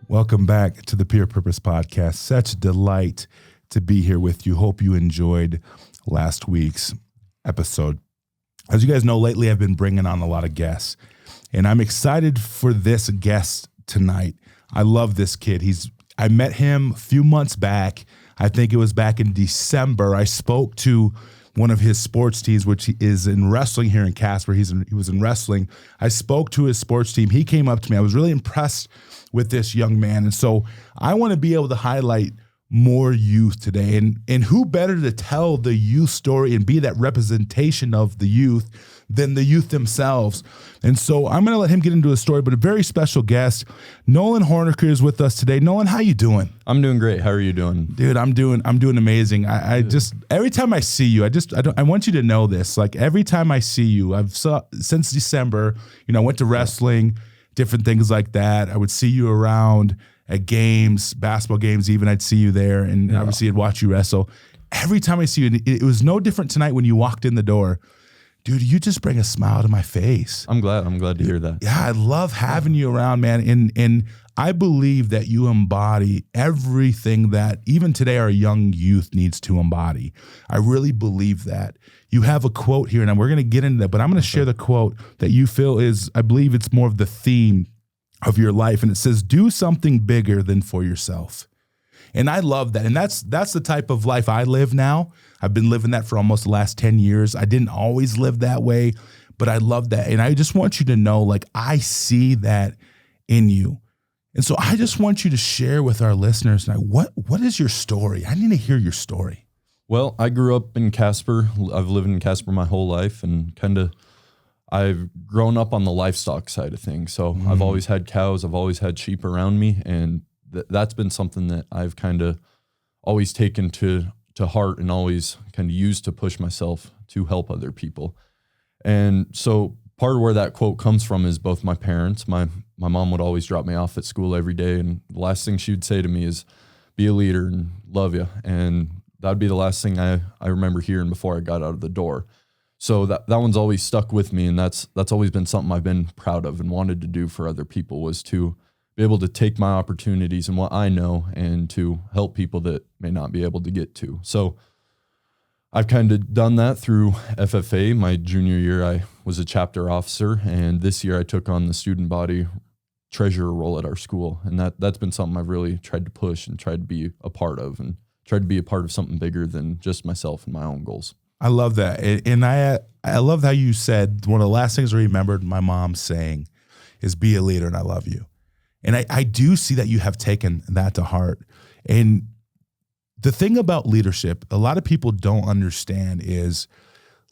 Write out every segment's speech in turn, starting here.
Welcome back to the Peer Purpose Podcast. Such a delight to be here with you. Hope you enjoyed last week's episode. As you guys know, lately I've been bringing on a lot of guests, and I'm excited for this guest tonight. I love this kid. I met him a few months back. I think it was back in December. I spoke to one of his sports teams, which is in wrestling here in Casper. He was in wrestling. I spoke to his sports team. He came up to me. I was really impressed with this young man. And so I want to be able to highlight more youth today. And who better to tell the youth story and be that representation of the youth than the youth themselves. And so I'm going to let him get into a story, but a very special guest, Nolan Hornecker, is with us today. Nolan, how you doing? I'm doing great. How are you doing? Dude, I'm doing amazing. I just, every time I see you, I want you to know this. Like every time I see you, since December, I went to wrestling, different things like that. I would see you around at games, basketball games, even I'd see you there, and obviously I'd watch you wrestle. Every time I see you, it was no different tonight when you walked in the door. Dude, you just bring a smile to my face. I'm glad to hear that. Yeah, I love having you around, man. And I believe that you embody everything that even today our young youth needs to embody. I really believe that. You have a quote here, and we're going to get into that, but I'm going to share the quote that you feel is, I believe it's more of the theme of your life. And it says, do something bigger than for yourself. And I love that. And that's the type of life I live now. I've been living that for almost the last 10 years. I didn't always live that way, but I love that. And I just want you to know, like, I see that in you. And so I just want you to share with our listeners tonight, what is your story? I need to hear your story. Well, I grew up in Casper. I've lived in Casper my whole life, and I've grown up on the livestock side of things. So I've always had cows. I've always had sheep around me. And that's been something that I've kind of always taken to heart and always kind of used to push myself to help other people. And so part of where that quote comes from is both my parents. My mom would always drop me off at school every day, and the last thing she would say to me is, be a leader and love you. And that would be the last thing I remember hearing before I got out of the door. So that one's always stuck with me, and that's always been something I've been proud of and wanted to do for other people, was to be able to take my opportunities and what I know and to help people that may not be able to get to. So I've kind of done that through FFA. My junior year, I was a chapter officer, and this year I took on the student body treasurer role at our school. And that's been something I've really tried to push and tried to be a part of, and tried to be a part of something bigger than just myself and my own goals. I love that. And I love how you said, one of the last things I remembered my mom saying is, be a leader and I love you. And I do see that you have taken that to heart. And the thing about leadership, a lot of people don't understand, is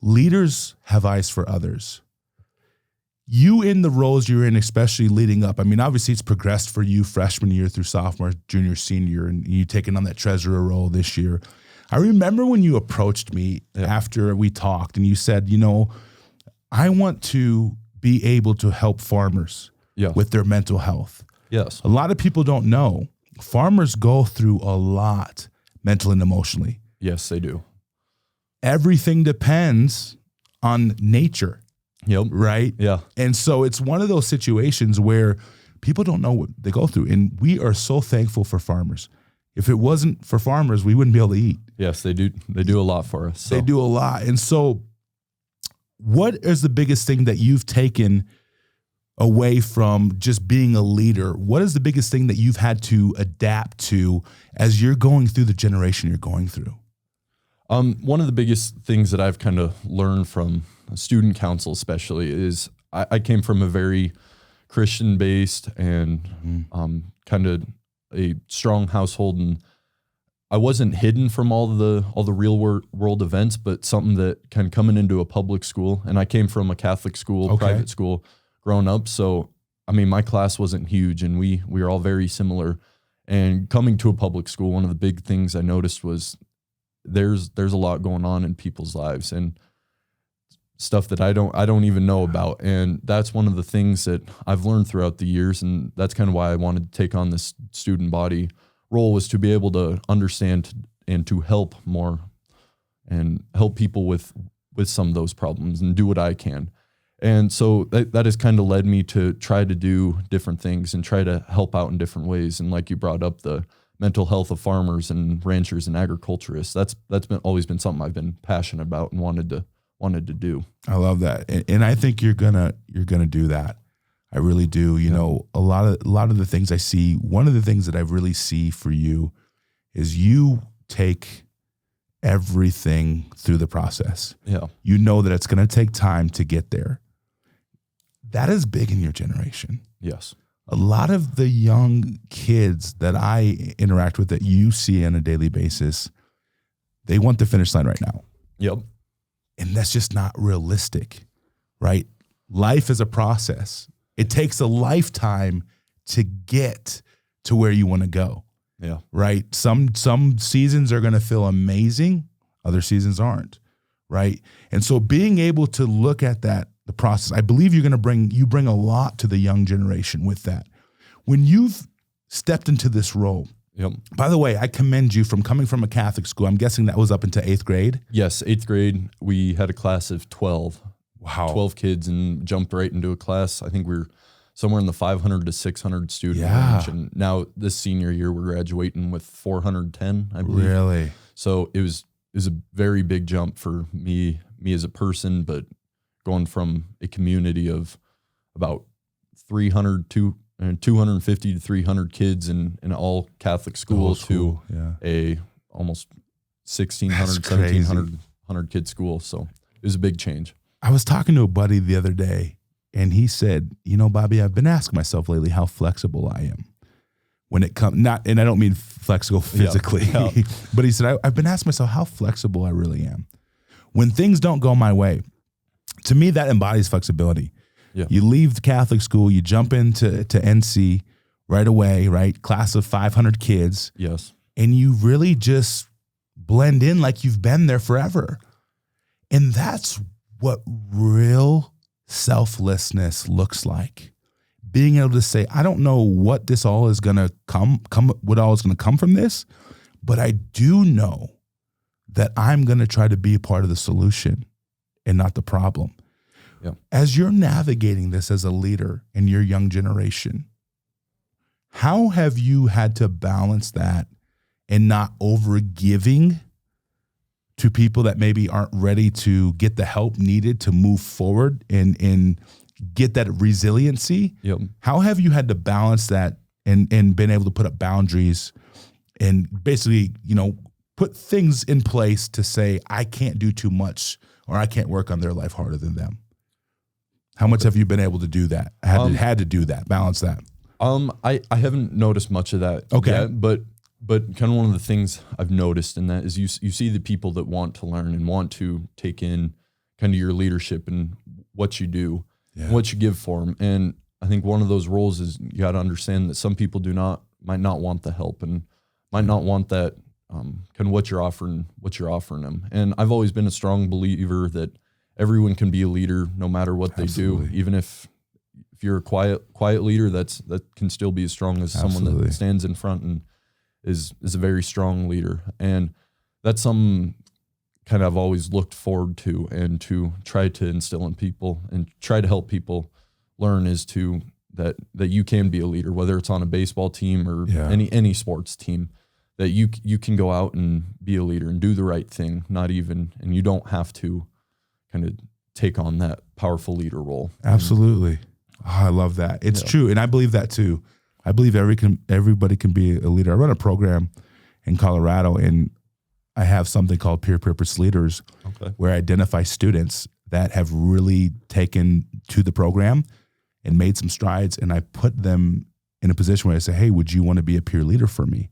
leaders have eyes for others. You, in the roles you're in, especially leading up, I mean, obviously it's progressed for you freshman year through sophomore, junior, senior, and you taking on that treasurer role this year. I remember when you approached me after we talked and you said, I want to be able to help farmers with their mental health. Yes. A lot of people don't know farmers go through a lot mentally and emotionally. Yes, they do. Everything depends on nature. Yep. Right? Yeah. And so it's one of those situations where people don't know what they go through. And we are so thankful for farmers. If it wasn't for farmers, we wouldn't be able to eat. Yes, they do. They do a lot for us. So. They do a lot. And so what is the biggest thing that you've taken away from just being a leader? What is the biggest thing that you've had to adapt to as you're going through the generation you're going through? One of the biggest things that I've kind of learned from student council especially is I came from a very Christian-based and kind of a strong household, and I wasn't hidden from all the real world events, but something that kind of coming into a public school, and I came from a Catholic school, private school growing up. So, I mean, my class wasn't huge, and we were all very similar. And coming to a public school, one of the big things I noticed was there's a lot going on in people's lives and stuff that I don't even know about. And that's one of the things that I've learned throughout the years. And that's kind of why I wanted to take on this student body role, was to be able to understand and to help more and help people with some of those problems and do what I can. And so that has kind of led me to try to do different things and try to help out in different ways. And like you brought up, the mental health of farmers and ranchers and agriculturists, that's always been something I've been passionate about and wanted to do. I love that. And I think you're gonna do that. I really do. You know, a lot of the things I see, one of the things that I really see for you is you take everything through the process. Yeah. You know that it's going to take time to get there. That is big in your generation. Yes. A lot of the young kids that I interact with, that you see on a daily basis, they want the finish line right now. Yep. And that's just not realistic, right? Life is a process. It takes a lifetime to get to where you want to go. Yeah. Right. Some seasons are going to feel amazing. Other seasons aren't. Right. And so being able to look at that, the process, I believe you're going to bring a lot to the young generation with that. When you've stepped into this role, yep. By the way, I commend you from coming from a Catholic school. I'm guessing that was up into 8th grade. Yes. 8th grade. We had a class of 12. Wow. 12 kids and jumped right into a class. I think we were somewhere in the 500 to 600 student range. And now this senior year, we're graduating with 410, I believe. Really? So it was a very big jump for me as a person, but going from a community of about 250 to 300 kids in an all Catholic school to a almost 1,600, 1,700 kid school. So it was a big change. I was talking to a buddy the other day, and he said, you know, Bobby, I've been asking myself lately how flexible I am when it comes, and I don't mean flexible physically, but he said, I've been asking myself how flexible I really am. When things don't go my way, to me, that embodies flexibility. Yeah. You leave the Catholic school, you jump into NC right away, right? Class of 500 kids. Yes. And you really just blend in like you've been there forever. And that's what real selflessness looks like. Being able to say, I don't know what this all is going to what all is going to come from this, but I do know that I'm going to try to be a part of the solution and not the problem. Yeah. As you're navigating this as a leader in your young generation, how have you had to balance that and not over-giving to people that maybe aren't ready to get the help needed to move forward and get that resiliency? Yep. How have you had to balance that and been able to put up boundaries and basically, you know, put things in place to say, I can't do too much or I can't work on their life harder than them? How much have you been able to do that? Had to do that, balance that? I haven't noticed much of that yet, but kind of one of the things I've noticed in that is you see the people that want to learn and want to take in kind of your leadership and what you do, what you give for them. And I think one of those roles is you got to understand that some people might not want the help and might not want that kind of what you're offering them. And I've always been a strong believer that everyone can be a leader no matter what they do, even if you're a quiet leader, that can still be as strong as someone that stands in front and is a very strong leader. And that's something kind of I've always looked forward to and to try to instill in people and try to help people learn is to that you can be a leader, whether it's on a baseball team or any sports team, that you can go out and be a leader and do the right thing, and you don't have to kind of take on that powerful leader role. Absolutely. I love that. It's true. And I believe that too. I believe everybody can be a leader. I run a program in Colorado, and I have something called peer purpose leaders, where I identify students that have really taken to the program and made some strides. And I put them in a position where I say, hey, would you want to be a peer leader for me?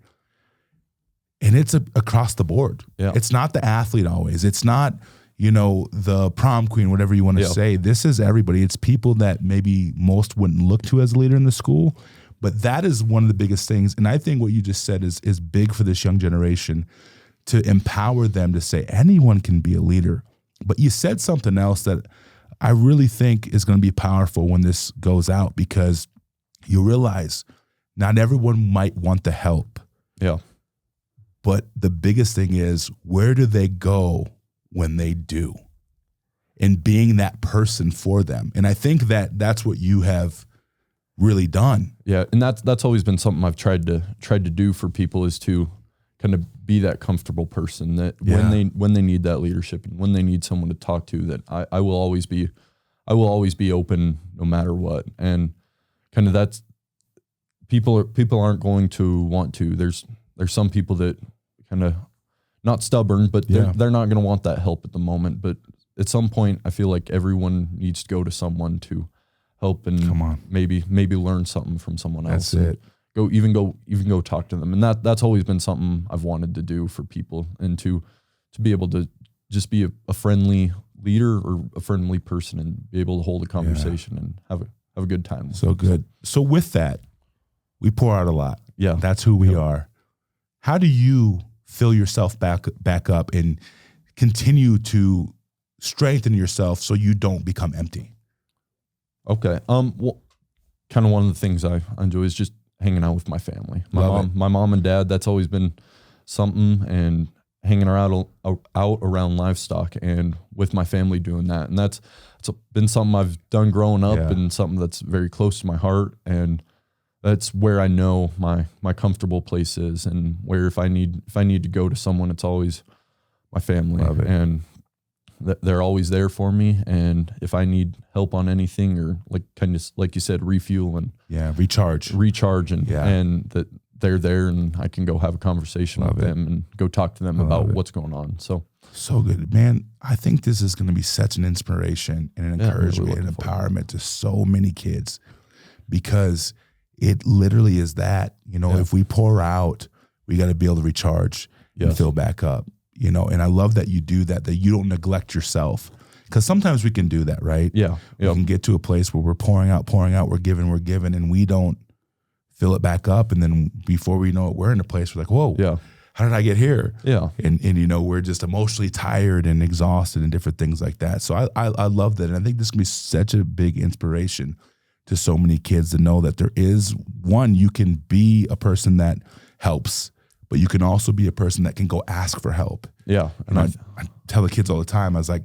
And it's across the board. Yeah. It's not the athlete always. It's not, the prom queen, whatever you want to say. This is everybody. It's people that maybe most wouldn't look to as a leader in the school. But that is one of the biggest things. And I think what you just said is big for this young generation, to empower them to say anyone can be a leader. But you said something else that I really think is going to be powerful when this goes out, because you realize not everyone might want the help. Yeah. But the biggest thing is, where do they go when they do? and being that person for them. And I think that that's what you have really done. Yeah, and that's always been something I've tried to do for people, is to kind of be that comfortable person that when they need that leadership and when they need someone to talk to, that I will always be open no matter what. And kind of that's people aren't going to want to. There's some people that kind of not stubborn, but they're not going to want that help at the moment. But at some point, I feel like everyone needs to go to someone to help and maybe learn something from someone else. That's it. Go talk to them. And that's always been something I've wanted to do for people, and to be able to just be a friendly leader or a friendly person and be able to hold a conversation and have a good time. So good. So with that, we pour out a lot. Yeah. That's who we are. How do you fill yourself back up and continue to strengthen yourself so you don't become empty? Okay. Well, kind of one of the things I enjoy is just hanging out with my family. My mom and dad, that's always been something, and hanging out around livestock and with my family doing that. And it's been something I've done growing up and something that's very close to my heart. And that's where I know my comfortable place is, and where if I need to go to someone, it's always my family. And they're always there for me. And if I need help on anything, or like you said, refuel and recharge and that they're there, and I can go have a conversation with them and go talk to them about what's going on. So good, man. I think this is going to be such an inspiration and an encouragement and empowerment to so many kids, because it literally is that, if we pour out, we got to be able to recharge and fill back up, and I love that you do that you don't neglect yourself, because sometimes we can do that, right? Yeah. We can get to a place where we're pouring out, we're giving, and we don't fill it back up. And then before we know it, we're in a place where whoa, how did I get here? Yeah. And we're just emotionally tired and exhausted and different things like that. So I love that. And I think this can be such a big inspiration to so many kids to know that there is one, you can be a person that helps, but you can also be a person that can go ask for help. Yeah. And I tell the kids all the time, I was like,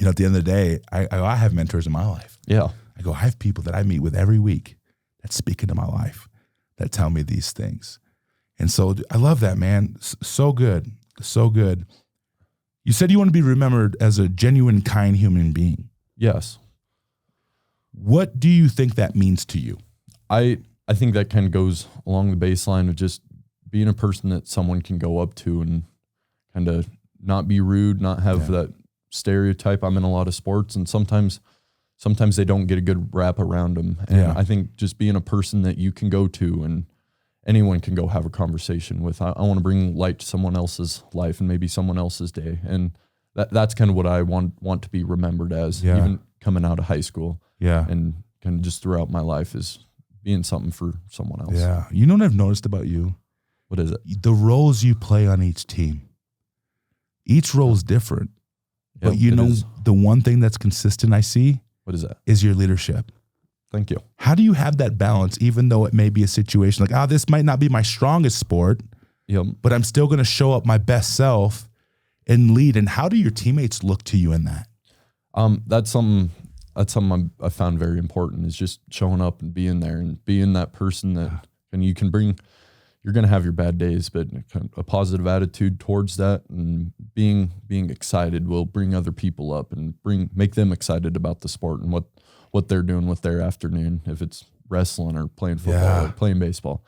at the end of the day, I have mentors in my life. Yeah. I have people that I meet with every week that speak into my life, that tell me these things. And so I love that, man. So good. So good. You said you want to be remembered as a genuine, kind human being. Yes. What do you think that means to you? I think that kind of goes along the baseline of just being a person that someone can go up to and kind of not be rude, not have that stereotype. I'm in a lot of sports, and sometimes they don't get a good wrap around them. And I think just being a person that you can go to and anyone can go have a conversation with. I want to bring light to someone else's life and maybe someone else's day. And that's kind of what I want to be remembered as, even coming out of high school. Yeah. And kind of just throughout my life, is being something for someone else. Yeah. You know what I've noticed about you? What is it? The roles you play on each team. Each role is different. But the one thing that's consistent I see, what is that? Is your leadership. Thank you. How do you have that balance, even though it may be a situation like, this might not be my strongest sport, but I'm still going to show up my best self and lead? And how do your teammates look to you in that? That's something I found very important, is just showing up and being there and being that person that you can bring. You're going to have your bad days, but a positive attitude towards that, and being excited will bring other people up and make them excited about the sport and what they're doing with their afternoon, if it's wrestling or playing football or playing baseball.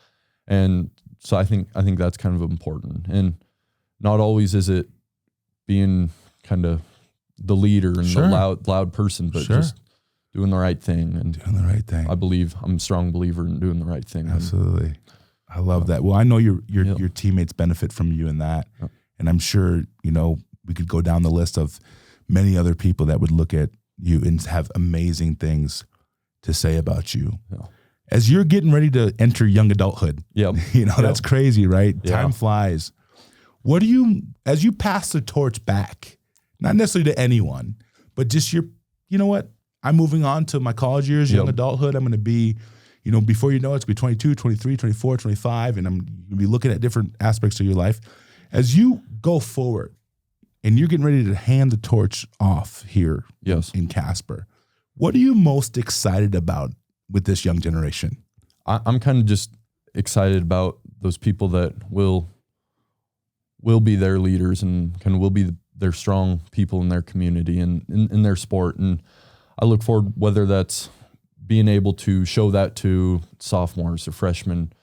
And so I think that's kind of important. And not always is it being kind of the leader and the loud person, but just doing the right thing. And doing the right thing. I'm a strong believer in doing the right thing. Absolutely. I love that. Well, I know your teammates benefit from you in that. Yep. And I'm sure, we could go down the list of many other people that would look at you and have amazing things to say about you. Yeah. As you're getting ready to enter young adulthood, that's crazy, right? Yeah. Time flies. As you pass the torch back, not necessarily to anyone, but just I'm moving on to my college years, young adulthood. I'm going to be, before you know it, it's going to be 22, 23, 24, 25, and I'm going to be looking at different aspects of your life. As you go forward, and you're getting ready to hand the torch off here Yes. in Casper. What are you most excited about with this young generation? I'm kind of just excited about those people that will be their leaders and kind of will be their strong people in their community and in their sport. And I look forward, whether that's being able to show that to sophomores or freshmen,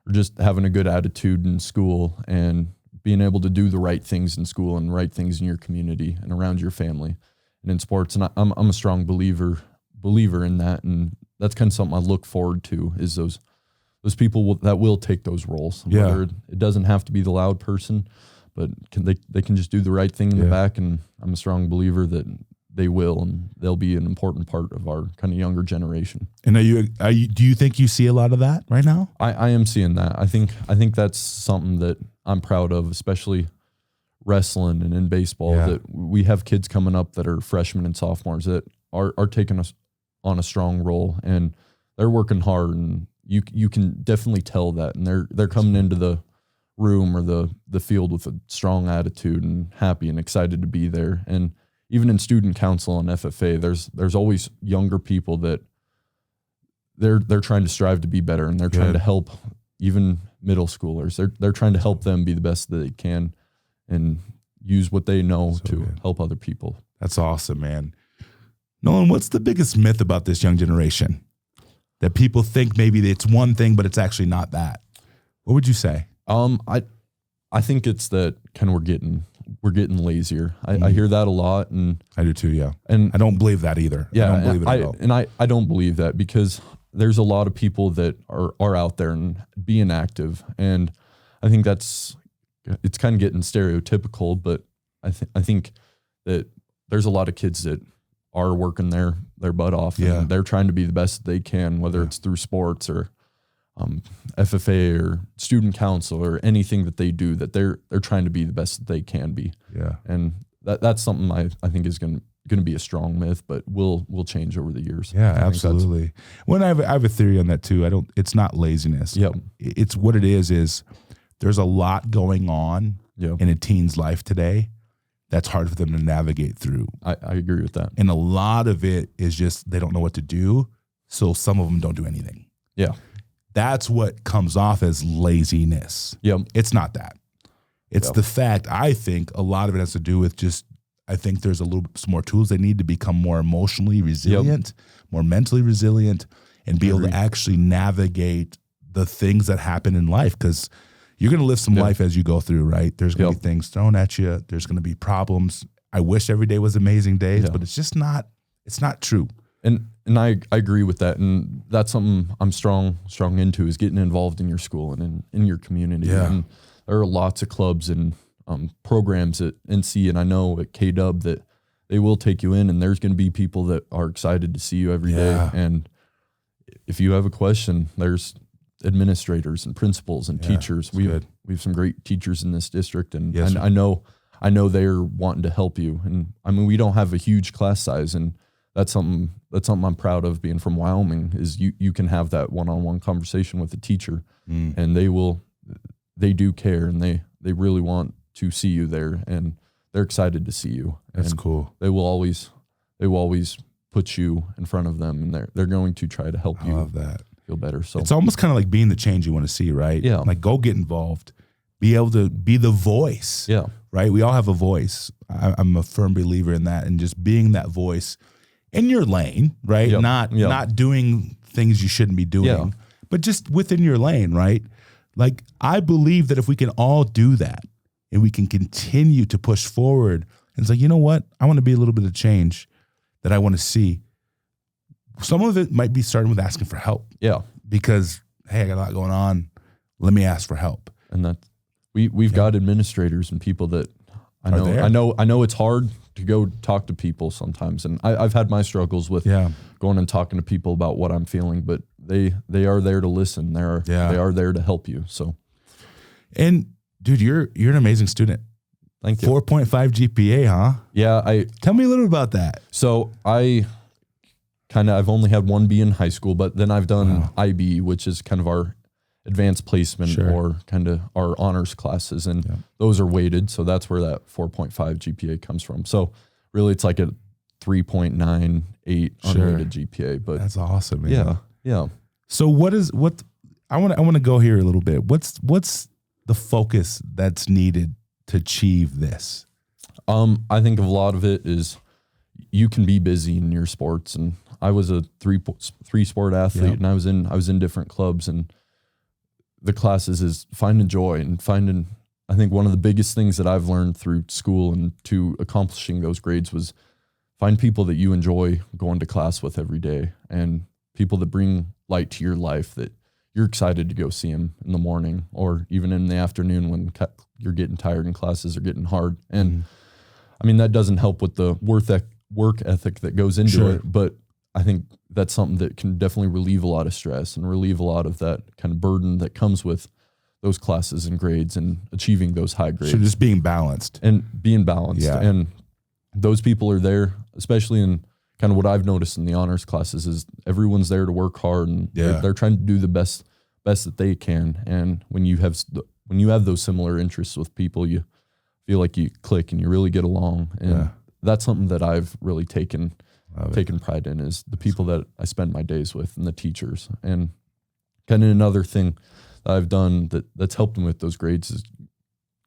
or just having a good attitude in school and being able to do the right things in school and right things in your community and around your family and in sports. And I'm a strong believer in that. And that's kind of something I look forward to, is those people that will take those roles. Yeah. Whether it doesn't have to be the loud person, but they can just do the right thing in the back. And I'm a strong believer that they will, and they'll be an important part of our kind of younger generation. And do you think you see a lot of that right now? I am seeing that. I think that's something that I'm proud of, especially wrestling and in baseball, that we have kids coming up that are freshmen and sophomores that are taking us on a strong role, and they're working hard, and you can definitely tell that, and they're coming into the room or the field with a strong attitude and happy and excited to be there. And even in student council and FFA, there's always younger people that they're trying to strive to be better, and they're trying to help even middle schoolers. They're trying to help them be the best that they can and use what they know to help other people. That's awesome, man. Nolan, what's the biggest myth about this young generation that people think maybe it's one thing, but it's actually not that? What would you say? I think it's that kind of we're getting lazier. I hear that a lot, and I do too. Yeah, and I don't believe that either. Yeah, I don't believe it at all. And I don't believe that, because there's a lot of people that are out there and being active, and I think it's kind of getting stereotypical. But I think that there's a lot of kids that are working their butt off, and they're trying to be the best that they can, whether it's through sports or FFA or student council or anything that they do, that they're trying to be the best that they can be. Yeah. And that's something I think is going to be a strong myth, but will change over the years. Yeah, absolutely. When I have a theory on that too. It's not laziness. Yep. It's what it is there's a lot going on in a teen's life today that's hard for them to navigate through. I agree with that. And a lot of it is just they don't know what to do, so some of them don't do anything. Yeah. That's what comes off as laziness. Yep. It's not that. It's the fact, I think a lot of it has to do with just, I think there's a little bit more tools they need to become more emotionally resilient, more mentally resilient, and be able to actually navigate the things that happen in life. Because you're going to live some life as you go through, right? There's going to be things thrown at you. There's going to be problems. I wish every day was amazing days, but it's just not, it's not true. And I agree with that. And that's something I'm strong into, is getting involved in your school and in your community. Yeah. And there are lots of clubs and programs at NC, and I know at KW that they will take you in, and there's going to be people that are excited to see you every day. And if you have a question, there's administrators and principals and teachers. We have some great teachers in this district, and I know they're wanting to help you. And I mean, we don't have a huge class size, and that's something I'm proud of, being from Wyoming, is you can have that one-on-one conversation with a teacher, and they do care, and they really want to see you there, and they're excited to see you. That's cool. They will always put you in front of them, and they're going to try to help you. I love that. Feel better. So it's almost kind of like being the change you want to see, right? Yeah. Like, go get involved, be able to be the voice. Yeah. Right. We all have a voice. I'm a firm believer in that, and just being that voice in your lane, right? Yep. Not doing things you shouldn't be doing, but just within your lane, right? Like, I believe that if we can all do that, and we can continue to push forward and say, you know what, I want to be a little bit of change that I want to see. Some of it might be starting with asking for help. Yeah. Because, hey, I got a lot going on. Let me ask for help. And that we've got administrators and people that I know it's hard to go talk to people sometimes. And I've had my struggles with going and talking to people about what I'm feeling, but they are there to listen. They are there to help you. So, and dude, you're an amazing student. Thank you. 4.5 GPA, huh? Yeah. Tell me a little about that. So I've only had one B in high school, but then I've done IB, which is kind of our advanced placement or kind of our honors classes. And those are weighted. So that's where that 4.5 GPA comes from. So really it's like a 3.98 unweighted GPA, but that's awesome, man. Yeah. So I want to go here a little bit. What's the focus that's needed to achieve this? I think a lot of it is you can be busy in your sports, and I was a three sport athlete, and I was in different clubs, and the classes is finding joy and I think one of the biggest things that I've learned through school and to accomplishing those grades was find people that you enjoy going to class with every day, and people that bring light to your life, that you're excited to go see them in the morning or even in the afternoon when you're getting tired and classes are getting hard. And I mean, that doesn't help with the work ethic that goes into it, but I think that's something that can definitely relieve a lot of stress and relieve a lot of that kind of burden that comes with those classes and grades and achieving those high grades. So just being balanced. And those people are there, especially in kind of what I've noticed in the honors classes, is everyone's there to work hard, and they're trying to do the best that they can. And when you have those similar interests with people, you feel like you click and you really get along. And that's something that I've really taken pride in, is the people that I spend my days with and the teachers. And kind of another thing that I've done that's helped me with those grades is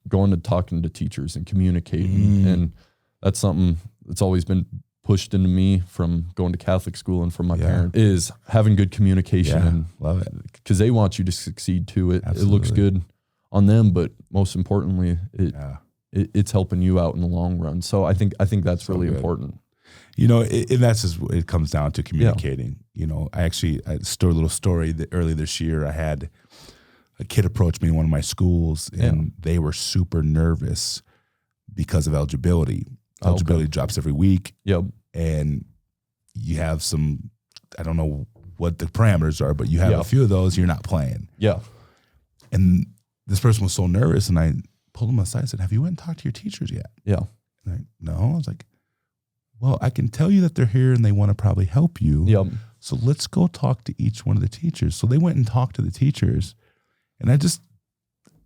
going to talking to teachers and communicating. And that's something that's always been pushed into me from going to Catholic school and from my parents, is having good communication. And love it. Because they want you to succeed too. It looks good on them, but most importantly, it's helping you out in the long run. So I think that's so really important. You know, and that's just, it comes down to communicating. You know, I stored a little story that early this year, I had a kid approach me in one of my schools, and they were super nervous because of eligibility. Eligibility drops every week. And you have some, I don't know what the parameters are, but you have a few of those, you're not playing. And this person was so nervous, and I pulled him aside and said, "Have you went and talked to your teachers yet?" And no. I was like, "Well, I can tell you that they're here and they want to probably help you. So let's go talk to each one of the teachers." So they went and talked to the teachers, and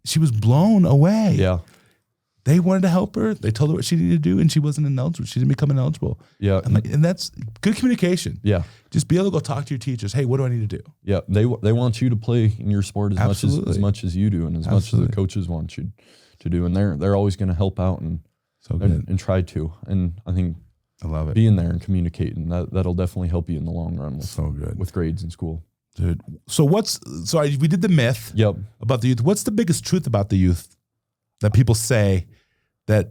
she was blown away. They wanted to help her. They told her what she needed to do, and she wasn't ineligible. She didn't become ineligible. And that's good communication. Just be able to go talk to your teachers. Hey, what do I need to do? They want you to play in your sport as much as you do, and as much as the coaches want you to do. And they're always going to help out and try to. And I think I love it. Being there and communicating, that'll definitely help you in the long run with grades in school. Dude. So we did the myth about the youth. What's the biggest truth about the youth that people say that,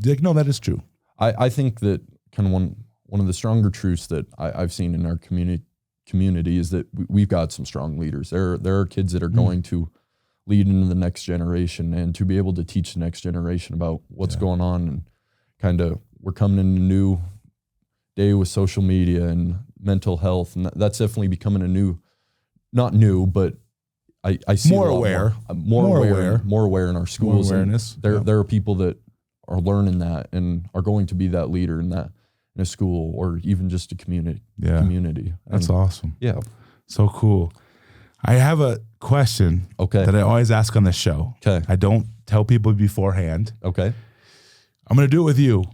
like, no, that is true? I think that kind of one of the stronger truths that I've seen in our community is that we've got some strong leaders. There are kids that are going to lead into the next generation, and to be able to teach the next generation about what's going on, and kind of, we're coming in a new day with social media and mental health, and that's definitely becoming not new, but I see more aware in our schools. More awareness. There are people that are learning that and are going to be that leader in a school, or even just a community. That's awesome. So cool. I have a question that I always ask on this show. I don't tell people beforehand. I'm going to do it with you.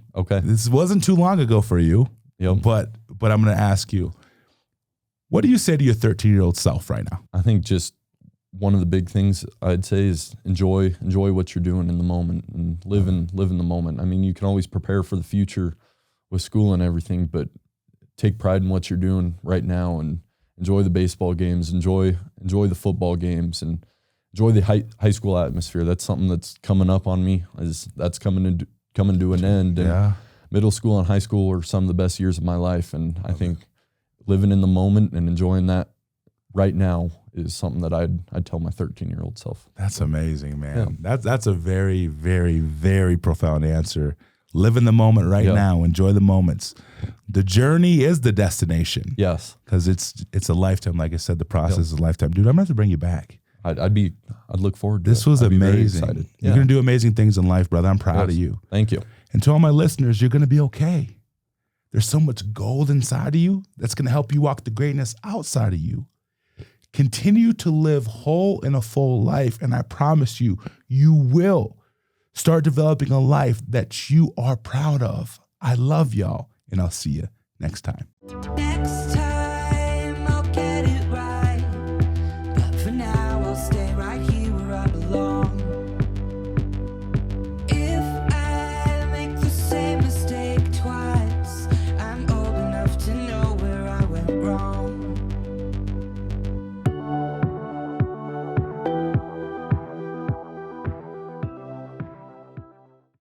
This wasn't too long ago for you. But I'm going to ask you, what do you say to your 13-year-old self right now? I think just one of the big things I'd say is enjoy what you're doing in the moment, and live in the moment. I mean, you can always prepare for the future with school and everything, but take pride in what you're doing right now, and enjoy the baseball games, enjoy the football games, and enjoy the high school atmosphere. That's something that's coming up on me, that's coming to an end. And middle school and high school were some of the best years of my life, and I think living in the moment and enjoying that right now is something that I'd tell my 13-year-old self. That's amazing, man. That's a very, very, very profound answer. Live in the moment right now. Enjoy the moments. The journey is the destination. Because it's a lifetime. Like I said, the process is a lifetime. Dude, I'm going to have to bring you back. I'd look forward to this. This was amazing. You're going to do amazing things in life, brother. I'm proud of you. Thank you. And to all my listeners, you're going to be okay. There's so much gold inside of you that's going to help you walk the greatness outside of you. Continue to live whole and a full life. And I promise you, you will start developing a life that you are proud of. I love y'all, and I'll see you next time.